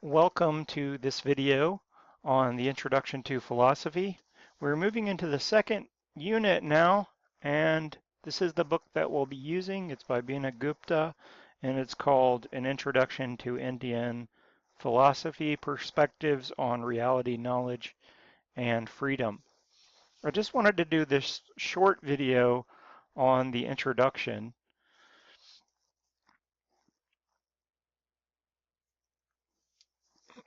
Welcome to this video on the Introduction to Philosophy. We're moving into the second unit now, and this is the book that we'll be using. It's by Bina Gupta, and it's called An Introduction to Indian Philosophy, Perspectives on Reality, Knowledge, and Freedom. I just wanted to do this short video on the introduction.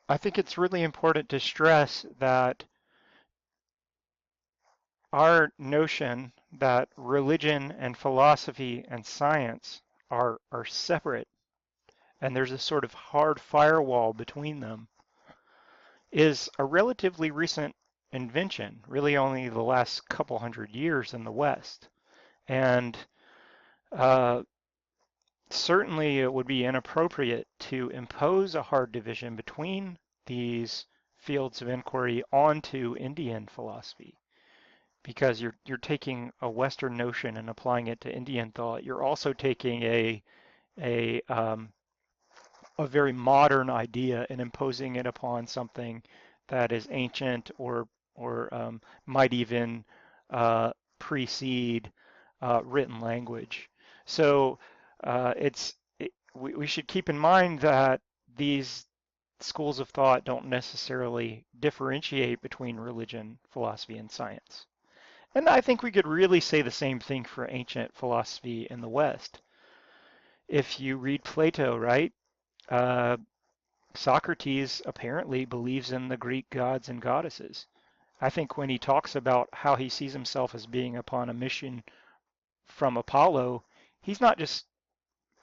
I think it's really important to stress that our notion that religion and philosophy and science are separate and there's a sort of hard firewall between them is a relatively recent invention, really only the last couple hundred years in the West. And uh, certainly it would be inappropriate to impose a hard division between these fields of inquiry onto Indian philosophy, because you're taking a Western notion and applying it to Indian thought. You're also taking a a very modern idea and imposing it upon something that is ancient or might even precede written language. So we should keep in mind that these schools of thought don't necessarily differentiate between religion, philosophy, and science. And I think we could really say the same thing for ancient philosophy in the West. If you read Plato, right, uh, Socrates apparently believes in the Greek gods and goddesses. I think when he talks about how he sees himself as being upon a mission from Apollo, he's not just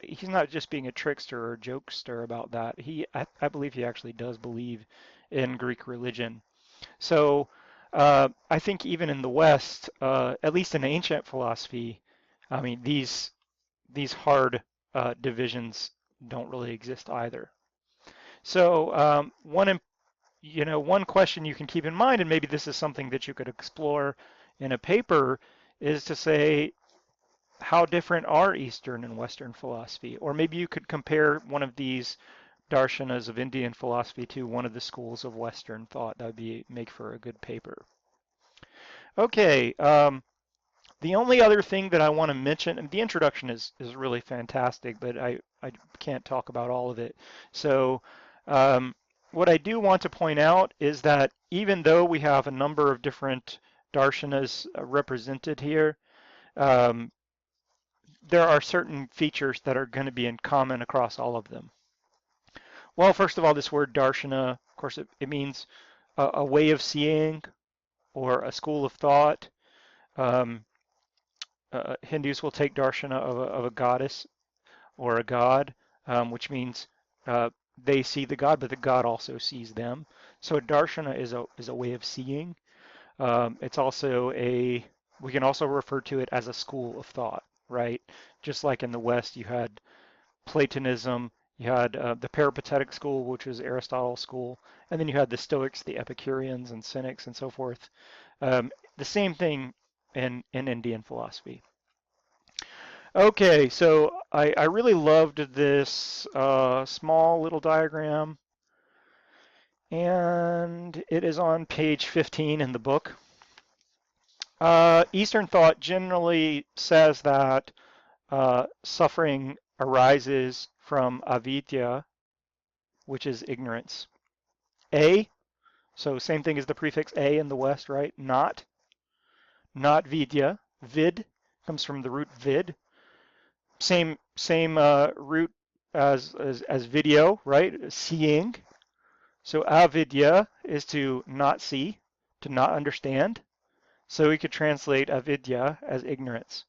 he's not just being a trickster or a jokester about that. I believe he actually does believe in Greek religion. So I think even in the West, at least in ancient philosophy, I mean these hard divisions don't really exist either. So one question you can keep in mind, and maybe this is something that you could explore in a paper, is to say how different are Eastern and Western philosophy, or maybe you could compare one of these darshanas of Indian philosophy to one of the schools of Western thought. That would be make for a good paper. Okay, the only other thing that I want to mention, and the introduction is really fantastic, but I can't talk about all of it. So um, what I do want to point out is that even though we have a number of different darshanas represented here, um, there are certain features that are going to be in common across all of them. Well, first of all, this word darshana, of course, it means a way of seeing or a school of thought. Um, Hindus will take darshana of a goddess or a god, which means they see the god, but the god also sees them. So a darshana is a way of seeing. It's also we can also refer to it as a school of thought, right? Just like in the West, you had Platonism, you had the Peripatetic school, which was Aristotle's school, and then you had the Stoics, the Epicureans, and Cynics, and so forth. The same thing in Indian philosophy. Okay, so I really loved this small little diagram, and it is on page 15 in the book. Eastern thought generally says that suffering arises from avidya, which is ignorance. So same thing as the prefix a in the West, right? Not vidya. Vid comes from the root vid. Same root as video, right? Seeing. So avidya is to not see, to not understand. So we could translate avidya as ignorance.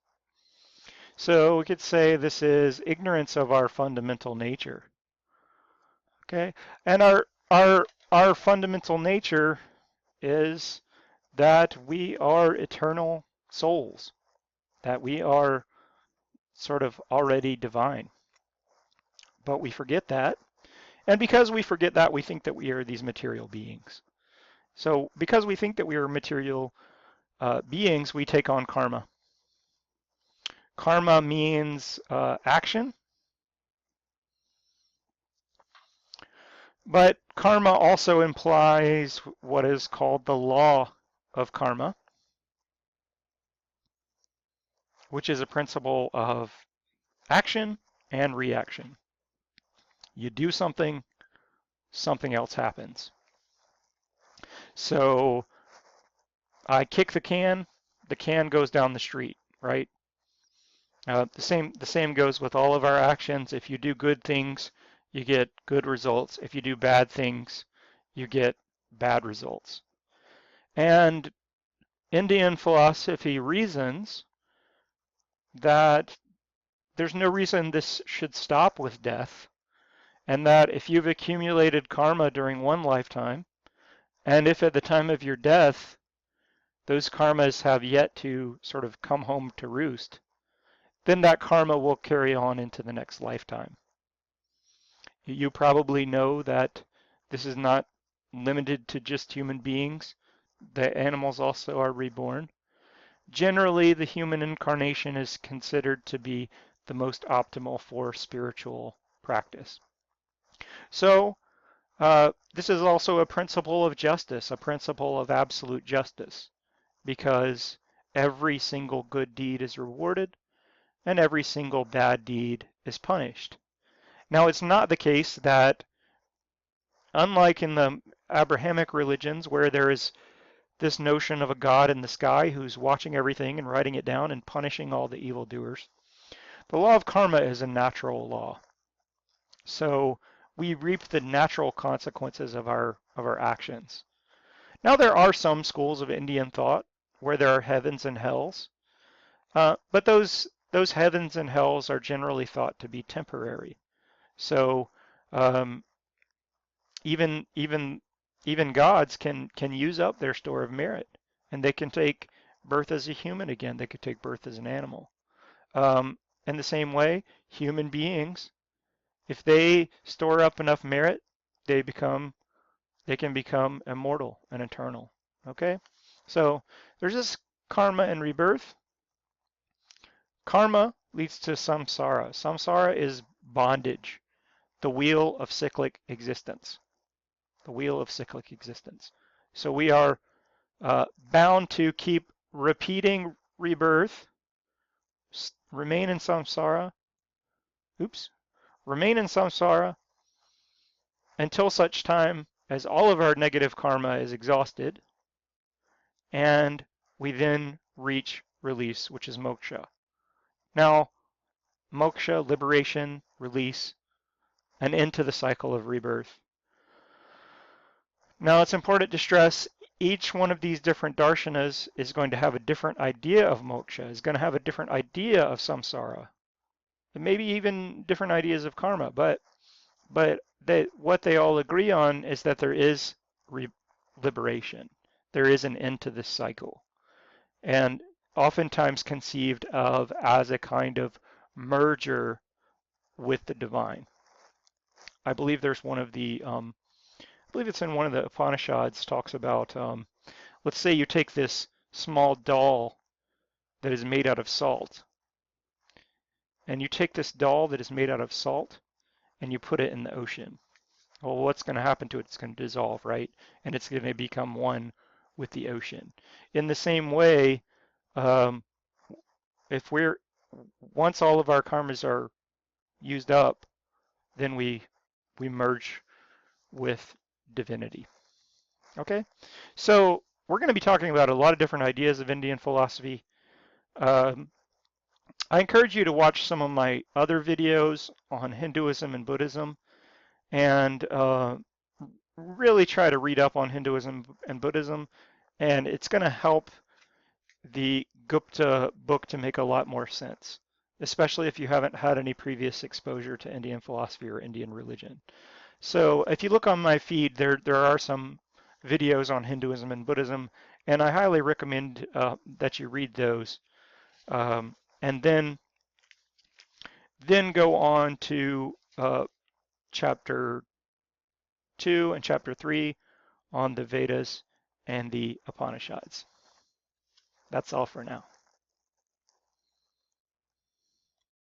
So we could say this is ignorance of our fundamental nature. Okay, and our fundamental nature is that we are eternal souls, that we are sort of already divine. But we forget that. And because we forget that, we think that we are these material beings. So because we think that we are material beings, we take on karma. Karma means action, but Karma also implies what is called the law of karma, which is a principle of action and reaction. You do something, something else happens. So I kick the can goes down the street, right? The same goes with all of our actions. If you do good things, you get good results. If you do bad things, you get bad results. And Indian philosophy reasons that there's no reason this should stop with death, and that if you've accumulated karma during one lifetime, and if at the time of your death those karmas have yet to sort of come home to roost, then that karma will carry on into the next lifetime. You probably know that this is not limited to just human beings. The animals also are reborn. Generally, the human incarnation is considered to be the most optimal for spiritual practice. So, this is also a principle of justice, a principle of absolute justice, because every single good deed is rewarded and every single bad deed is punished. Now, it's not the case that, unlike in the Abrahamic religions, where there is this notion of a God in the sky who's watching everything and writing it down and punishing all the evildoers, the law of karma is a natural law. So we reap the natural consequences of our actions. Now, there are some schools of Indian thought where there are heavens and hells, but those heavens and hells are generally thought to be temporary. So um, even gods can use up their store of merit, and they can take birth as a human again. They could take birth as an animal. In the same way, human beings, if they store up enough merit, they can become immortal and eternal. Okay, so there's this karma and rebirth. Karma leads to samsara. Samsara is bondage, the wheel of cyclic existence. The wheel of cyclic existence. So we are bound to keep repeating rebirth, remain in samsara, remain in samsara until such time as all of our negative karma is exhausted, and we then reach release, which is moksha. Now, moksha, liberation, release, an end to the cycle of rebirth. Now, it's important to stress each one of these different darshanas is going to have a different idea of moksha, is going to have a different idea of samsara, and maybe even different ideas of karma. But what they all agree on is that there is liberation. There is an end to this cycle, and oftentimes conceived of as a kind of merger with the divine. I believe there's one of the I believe it's in one of the Upanishads, talks about, let's say you take this small doll that is made out of salt, and you take this doll that is made out of salt and you put it in the ocean. Well, what's going to happen to it? It's going to dissolve, right? And it's going to become one with the ocean. In the same way, if once all of our karmas are used up, then we merge with divinity. Okay, so we're going to be talking about a lot of different ideas of Indian philosophy. I encourage you to watch some of my other videos on Hinduism and Buddhism, and really try to read up on Hinduism and Buddhism, and it's going to help the Gupta book to make a lot more sense, especially if you haven't had any previous exposure to Indian philosophy or Indian religion. So if you look on my feed, there are some videos on Hinduism and Buddhism, and I highly recommend that you read those, and then go on to chapter 2 and chapter 3 on the Vedas and the Upanishads. That's all for now.